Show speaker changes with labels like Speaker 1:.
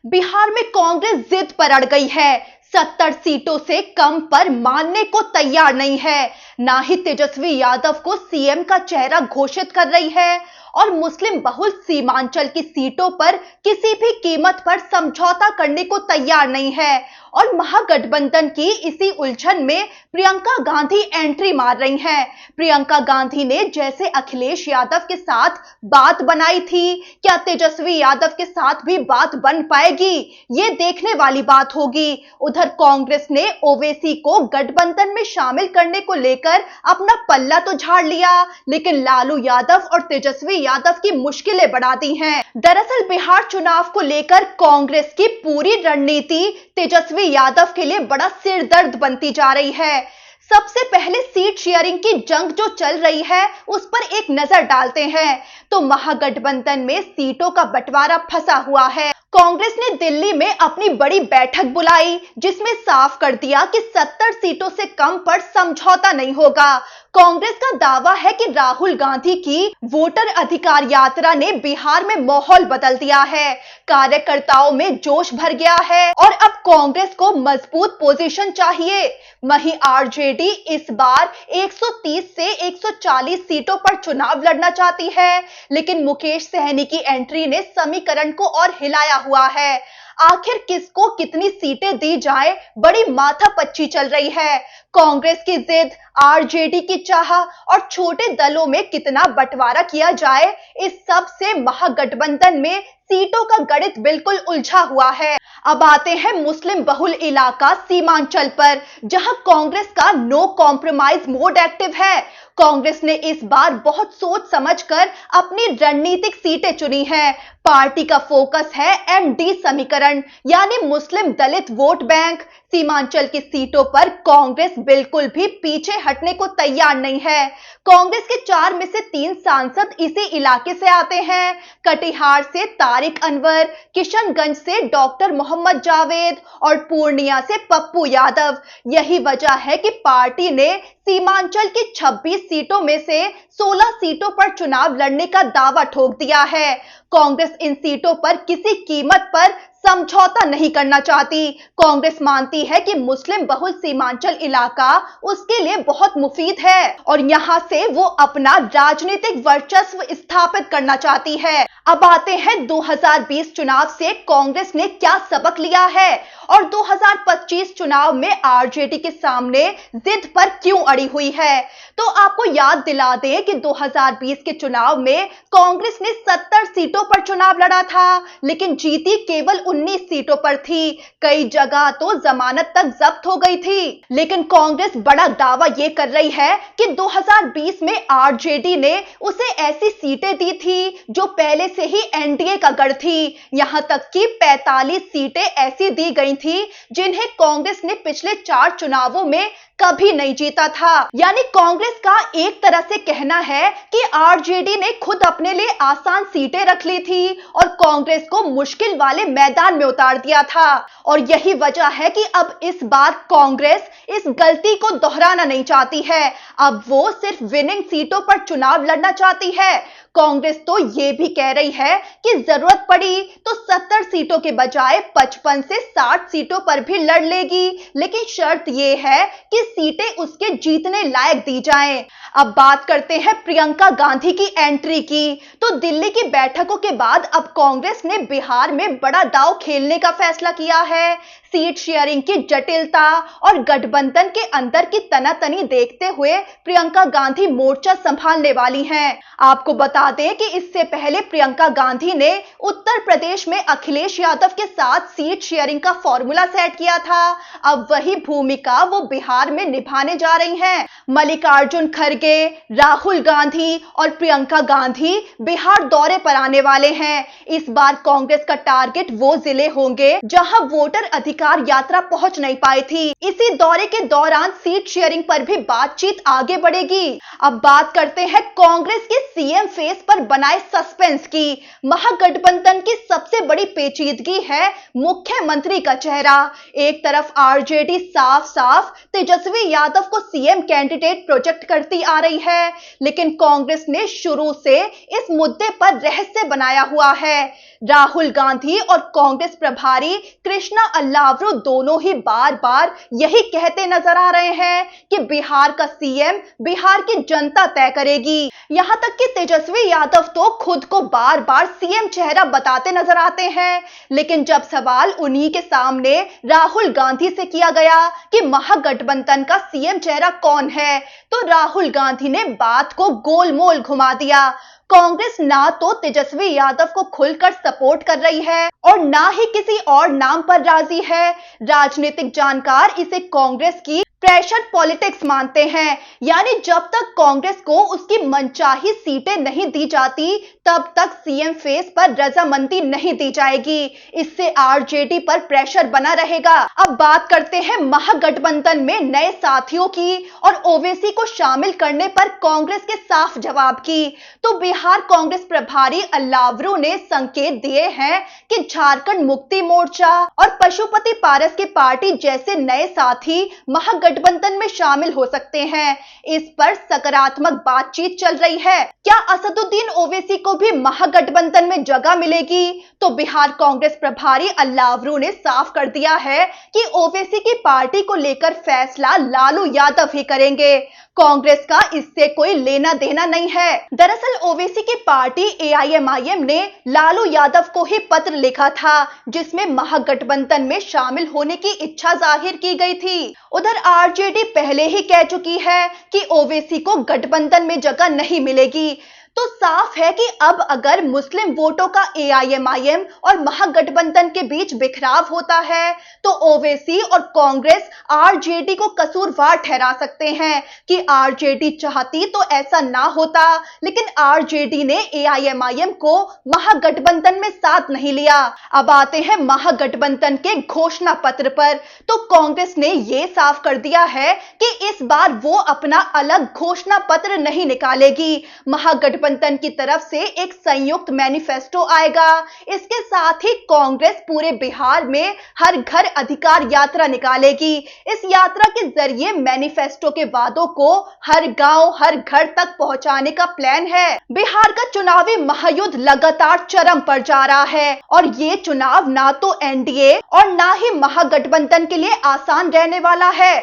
Speaker 1: बिहार में कांग्रेस जिद पर अड़ गई है। 70 सीटों से कम पर मानने को तैयार नहीं है। ना ही तेजस्वी यादव को सीएम का चेहरा घोषित कर रही है और मुस्लिम बहुल सीमांचल की सीटों पर किसी भी कीमत पर समझौता करने को तैयार नहीं है। और महागठबंधन की इसी उलझन में प्रियंका गांधी एंट्री मार रही हैं। प्रियंका गांधी ने जैसे अखिलेश यादव के साथ बात बनाई थी, क्या तेजस्वी यादव के साथ भी बात बन पाएगी, ये देखने वाली बात होगी। उधर कांग्रेस ने ओवैसी को गठबंधन में शामिल करने को लेकर अपना पल्ला तो झाड़ लिया, लेकिन लालू यादव और तेजस्वी यादव की मुश्किलें बढ़ा दी हैं। दरअसल बिहार चुनाव को लेकर कांग्रेस की पूरी रणनीति तेजस्वी यादव के लिए बड़ा सिरदर्द बनती जा रही है। सबसे पहले सीट शेयरिंग की जंग जो चल रही है उस पर एक नजर डालते हैं तो महागठबंधन में सीटों का बंटवारा फंसा हुआ है। कांग्रेस ने दिल्ली में अपनी बड़ी बैठक बुलाई जिसमें साफ कर दिया कि 70 सीटों से कम पर समझौता नहीं होगा। कांग्रेस का दावा है कि राहुल गांधी की वोटर अधिकार यात्रा ने बिहार में माहौल बदल दिया है, कार्यकर्ताओं में जोश भर गया है और अब कांग्रेस को मजबूत पोजीशन चाहिए। वहीं आरजेडी इस बार 130 से 140 सीटों पर चुनाव लड़ना चाहती है, लेकिन मुकेश सहनी की एंट्री ने समीकरण को और हिलाया हुआ है। आखिर किसको कितनी सीटें दी जाए, बड़ी माथापच्ची चल रही है। कांग्रेस की जिद, आरजेडी की चाह और छोटे दलों में कितना बंटवारा किया जाए, इस सब से महागठबंधन में सीटों का गणित बिल्कुल उलझा हुआ है। अब आते हैं मुस्लिम बहुल इलाका सीमांचल पर, जहां कांग्रेस का नो कॉम्प्रोमाइज मोड एक्टिव है। कांग्रेस ने इस बार बहुत सोच समझकर अपनी रणनीतिक सीटें चुनी हैं। पार्टी का फोकस है एमडी समीकरण, यानी मुस्लिम दलित वोट बैंक। सीमांचल की सीटों पर कांग्रेस बिल्कुल भी पीछे हटने को तैयार नहीं है। कांग्रेस के 4 में से 3 सांसद इसी इलाके से आते हैं। कटिहार से तारिक अनवर, किशनगंज से डॉक्टर मोहम्मद जावेद और पूर्णिया से पप्पू यादव। यही वजह है कि पार्टी ने सीमांचल की 26 सीटों में से 16 सीटों पर चुनाव लड़ने का दावा ठोक दिया है। कांग्रेस इन सीटों पर किसी कीमत पर समझौता नहीं करना चाहती। कांग्रेस मानती है कि मुस्लिम बहुल सीमांचल इलाका उसके लिए बहुत मुफीद है और यहां से वो अपना राजनीतिक वर्चस्व स्थापित करना चाहती है। अब आते हैं 2020 चुनाव से कांग्रेस ने क्या सबक लिया है और 2025 चुनाव में आरजेडी के सामने जिद पर क्यों अड़ी हुई है। तो आपको याद दिला दें कि 2020 के चुनाव में कांग्रेस ने 70 सीटों पर चुनाव लड़ा था, लेकिन जीती केवल 19 सीटों पर थी। कई जगह तो जमानत तक जब्त हो गई थी। लेकिन कांग्रेस बड़ा दावा ये कर रही है कि 2020 में आरजेडी ने उसे ऐसी सीटें दी थी जो पहले से ही एनडीए का गढ़ थी। यहां तक कि 45 सीटें ऐसी दी गई थी जिन्हें कांग्रेस ने पिछले 4 चुनावों में कभी नहीं जीता था। यानी कांग्रेस का एक तरह से कहना है कि आरजेडी ने खुद अपने लिए आसान सीटें रख ली थी और कांग्रेस को मुश्किल वाले मैदान में उतार दिया था। और यही वजह है कि अब इस बार कांग्रेस इस गलती को दोहराना नहीं चाहती है। अब वो सिर्फ विनिंग सीटों पर चुनाव लड़ना चाहती है। कांग्रेस तो ये भी कह रही है कि जरूरत पड़ी तो 70 सीटों के बजाय 55 से 60 सीटों पर भी लड़ लेगी, लेकिन शर्त यह है कि सीटें उसके जीतने लायक दी जाएं। अब बात करते हैं प्रियंका गांधी की एंट्री की। तो दिल्ली की बैठकों के बाद अब कांग्रेस ने बिहार में बड़ा दांव खेलने का फैसला किया है। सीट शेयरिंग की जटिलता और गठबंधन के अंदर की तनातनी देखते हुए प्रियंका गांधी मोर्चा संभालने वाली हैं। आपको बता दें कि इससे पहले प्रियंका गांधी ने उत्तर प्रदेश में अखिलेश यादव के साथ सीट शेयरिंग का फॉर्मूला सेट किया था। अब वही भूमिका वो बिहार में निभाने जा रही हैं। मल्लिकार्जुन खड़गे, राहुल गांधी और प्रियंका गांधी बिहार दौरे पर आने वाले हैं। इस बार कांग्रेस का टारगेट वो जिले होंगे जहां वोटर अधिकार यात्रा पहुंच नहीं पाई थी। इसी दौरे के दौरान सीट शेयरिंग पर भी बातचीत आगे बढ़ेगी। अब बात करते हैं कांग्रेस के सीएम फेस पर बनाए सस्पेंस की। महागठबंधन की सबसे बड़ी पेचीदगी है मुख्यमंत्री का चेहरा। एक तरफ आरजेडी साफ साफ तेजस्वी यादव को सीएम कैंडिडेट प्रोजेक्ट करती आ रही है, लेकिन कांग्रेस ने शुरू से इस मुद्दे पर रहस्य बनाया हुआ है। राहुल गांधी और कांग्रेस प्रभारी कृष्णा अल्लावरो दोनों ही बार बार यही कहते नजर आ रहे हैं कि बिहार का सीएम बिहार की जनता तय करेगी। यहां तक कि तेजस्वी यादव तो खुद को बार बार सीएम चेहरा बताते नजर आते हैं, लेकिन जब सवाल उन्हीं के सामने राहुल गांधी से किया गया कि महागठबंधन का सीएम चेहरा कौन है, तो राहुल गांधी ने बात को गोलमोल घुमा दिया। कांग्रेस ना तो तेजस्वी यादव को खुलकर सपोर्ट कर रही है और ना ही किसी और नाम पर राजी है। राजनीतिक जानकार इसे कांग्रेस की प्रेशर पॉलिटिक्स मानते हैं, यानी जब तक कांग्रेस को उसकी मनचाही सीटें नहीं दी जाती तब तक सीएम फेस पर रजामंदी नहीं दी जाएगी। इससे आरजेडी पर प्रेशर बना रहेगा। अब बात करते हैं महागठबंधन में नए साथियों की और ओवैसी को शामिल करने पर कांग्रेस के साफ जवाब की। तो बिहार कांग्रेस प्रभारी अल्लावरो ने संकेत दिए हैं कि झारखंड मुक्ति मोर्चा और पशुपति पारस की पार्टी जैसे नए साथी महागठबंधन में शामिल हो सकते हैं। इस पर सकारात्मक बातचीत चल रही है। क्या असदुद्दीन ओवैसी को भी महागठबंधन में जगह मिलेगी? तो बिहार कांग्रेस प्रभारी अल्लावरो ने साफ कर दिया है कि ओवैसी की पार्टी को लेकर फैसला लालू यादव ही करेंगे। कांग्रेस का इससे कोई लेना देना नहीं है। दरअसल ओवैसी की पार्टी एआईएमआईएम ने लालू यादव को ही पत्र लिखा था जिसमें महागठबंधन में शामिल होने की इच्छा जाहिर की गई थी। उधर आरजेडी पहले ही कह चुकी है कि ओवैसी को गठबंधन में जगह नहीं मिलेगी। तो साफ है कि अब अगर मुस्लिम वोटों का एआईएमआईएम और महागठबंधन के बीच बिखराव होता है तो ओवैसी और कांग्रेस आरजेडी को कसूरवार ठहरा सकते हैं कि आरजेडी चाहती तो ऐसा ना होता, लेकिन आरजेडी ने एआईएमआईएम को महागठबंधन में साथ नहीं लिया। अब आते हैं महागठबंधन के घोषणा पत्र पर। तो कांग्रेस ने यह साफ कर दिया है कि इस बार वो अपना अलग घोषणा पत्र नहीं निकालेगी। महागठबंधन की तरफ से एक संयुक्त मैनिफेस्टो आएगा। इसके साथ ही कांग्रेस पूरे बिहार में हर घर अधिकार यात्रा निकालेगी। इस यात्रा के जरिए मैनिफेस्टो के वादों को हर गांव हर घर तक पहुंचाने का प्लान है। बिहार का चुनावी महायुद्ध लगातार चरम पर जा रहा है और ये चुनाव ना तो एनडीए और ना ही महागठबंधन के लिए आसान रहने वाला है।